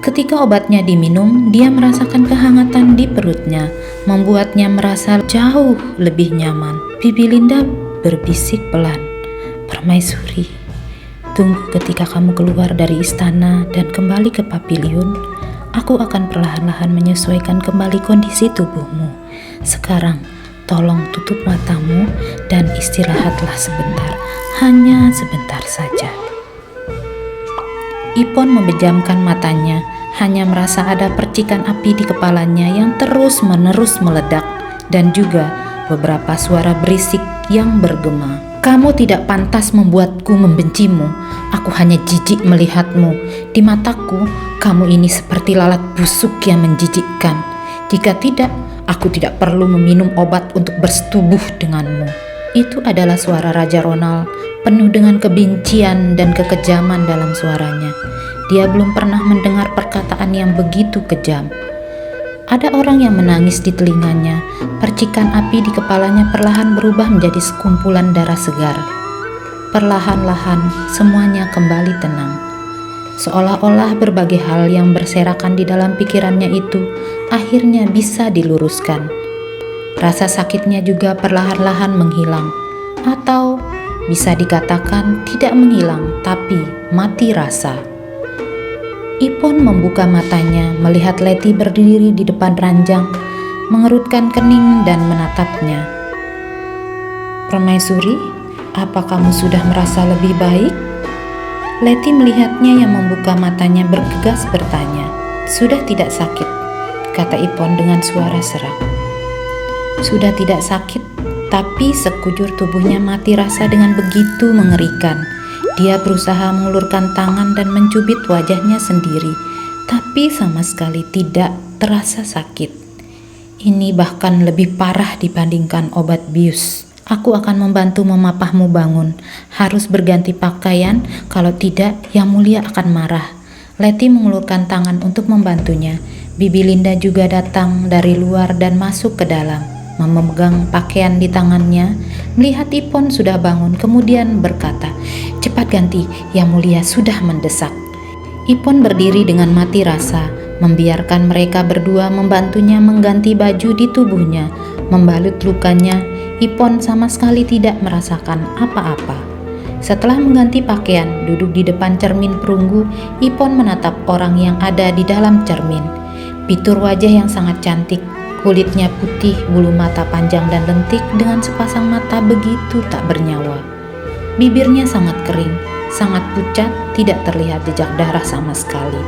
Ketika obatnya diminum, dia merasakan kehangatan di perutnya, membuatnya merasa jauh lebih nyaman. Bibi Linda berbisik pelan, "Permaisuri, tunggu ketika kamu keluar dari istana dan kembali ke pavilion. Aku akan perlahan-lahan menyesuaikan kembali kondisi tubuhmu. Sekarang, tolong tutup matamu dan istirahatlah sebentar, hanya sebentar saja." Ipon membejamkan matanya, hanya merasa ada percikan api di kepalanya yang terus-menerus meledak, dan juga beberapa suara berisik yang bergema. "Kamu tidak pantas membuatku membencimu. Aku hanya jijik melihatmu. Di mataku, kamu ini seperti lalat busuk yang menjijikkan. Jika tidak, aku tidak perlu meminum obat untuk bersetubuh denganmu." Itu adalah suara Raja Ronald, penuh dengan kebencian dan kekejaman dalam suaranya. Dia belum pernah mendengar perkataan yang begitu kejam. Ada orang yang menangis di telinganya. Percikan api di kepalanya perlahan berubah menjadi sekumpulan darah segar. Perlahan-lahan semuanya kembali tenang. Seolah-olah berbagai hal yang berserakan di dalam pikirannya itu akhirnya bisa diluruskan. Rasa sakitnya juga perlahan-lahan menghilang, atau bisa dikatakan tidak menghilang, tapi mati rasa. Ipon membuka matanya melihat Letty berdiri di depan ranjang, mengerutkan kening dan menatapnya. "Permaisuri, apa kamu sudah merasa lebih baik?" Letty melihatnya yang membuka matanya bergegas bertanya. "Sudah tidak sakit," kata Ipon dengan suara serak. Sudah tidak sakit, tapi sekujur tubuhnya mati rasa dengan begitu mengerikan. Dia berusaha mengulurkan tangan dan mencubit wajahnya sendiri, tapi sama sekali tidak terasa sakit. "Ini bahkan lebih parah dibandingkan obat bius. Aku akan membantu memapahmu bangun. Harus berganti pakaian, kalau tidak Yang Mulia akan marah." Letty mengulurkan tangan untuk membantunya. Bibi Linda juga datang dari luar dan masuk ke dalam, memegang pakaian di tangannya. Melihat Ipon sudah bangun, kemudian berkata, "Cepat ganti, Yang Mulia sudah mendesak." Ipon berdiri dengan mati rasa, membiarkan mereka berdua membantunya mengganti baju di tubuhnya. Membalut lukanya, Ipon sama sekali tidak merasakan apa-apa. Setelah mengganti pakaian, duduk di depan cermin perunggu, Ipon menatap orang yang ada di dalam cermin. Fitur wajah yang sangat cantik, kulitnya putih, bulu mata panjang dan lentik dengan sepasang mata begitu tak bernyawa. Bibirnya sangat kering, sangat pucat, tidak terlihat jejak darah sama sekali.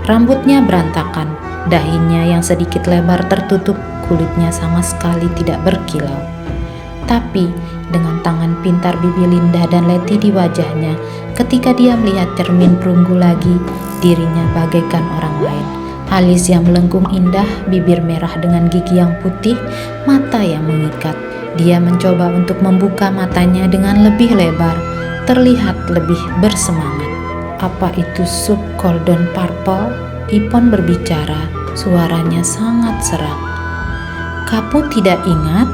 Rambutnya berantakan, dahinya yang sedikit lebar tertutup, kulitnya sama sekali tidak berkilau. Tapi dengan tangan pintar Bibi Linda dan Letty di wajahnya, ketika dia melihat cermin perunggu lagi, dirinya bagaikan orang lain. Alis yang melengkung indah, bibir merah dengan gigi yang putih, mata yang mengikat. Dia mencoba untuk membuka matanya dengan lebih lebar, terlihat lebih bersemangat. "Apa itu sup golden purple?" Ipon berbicara, suaranya sangat serak. "Kamu tidak ingat?"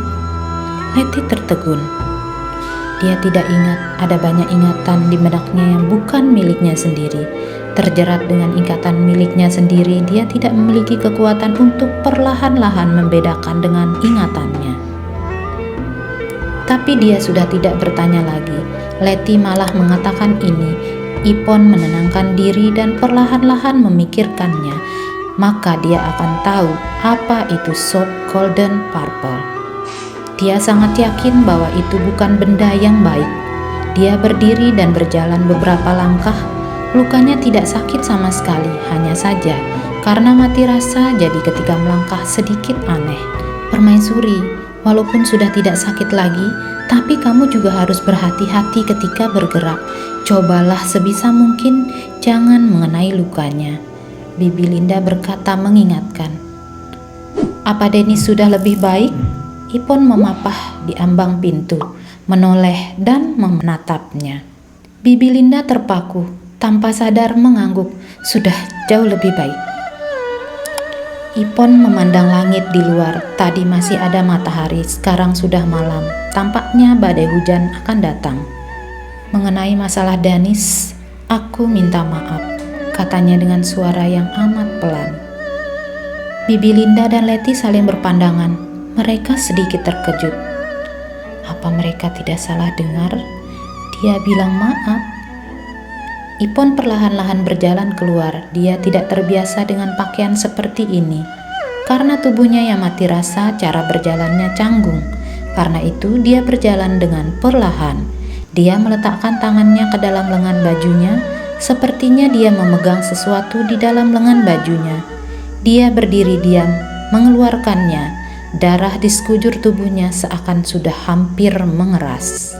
Letty tertegun. Dia tidak ingat, ada banyak ingatan di benaknya yang bukan miliknya sendiri. Terjerat dengan ikatan miliknya sendiri, dia tidak memiliki kekuatan untuk perlahan-lahan membedakan dengan ingatannya. Tapi dia sudah tidak bertanya lagi. Letty malah mengatakan ini. Ipon menenangkan diri dan perlahan-lahan memikirkannya. Maka dia akan tahu apa itu soap golden purple. Dia sangat yakin bahwa itu bukan benda yang baik. Dia berdiri dan berjalan beberapa langkah. Lukanya tidak sakit sama sekali, hanya saja karena mati rasa jadi ketika melangkah sedikit aneh. "Permaisuri, walaupun sudah tidak sakit lagi, tapi kamu juga harus berhati-hati ketika bergerak. Cobalah sebisa mungkin jangan mengenai lukanya," Bibi Linda berkata mengingatkan. "Apa Dennis sudah lebih baik?" Ipon memapah di ambang pintu, menoleh dan menatapnya. Bibi Linda terpaku, tanpa sadar mengangguk, "Sudah jauh lebih baik." Ipon memandang langit di luar. Tadi masih ada matahari, sekarang sudah malam. Tampaknya badai hujan akan datang. "Mengenai masalah Dennis, aku minta maaf. katanya dengan suara yang amat pelan. Bibi Linda dan Letty saling berpandangan. Mereka sedikit terkejut. Apa mereka tidak salah dengar? Dia bilang maaf. Ipon perlahan-lahan berjalan keluar. Dia tidak terbiasa dengan pakaian seperti ini. Karena tubuhnya yang mati rasa, cara berjalannya canggung. Karena itu dia berjalan dengan perlahan. Dia meletakkan tangannya ke dalam lengan bajunya. Sepertinya dia memegang sesuatu di dalam lengan bajunya. Dia berdiri diam, mengeluarkannya. Darah di sekujur tubuhnya seakan sudah hampir mengeras.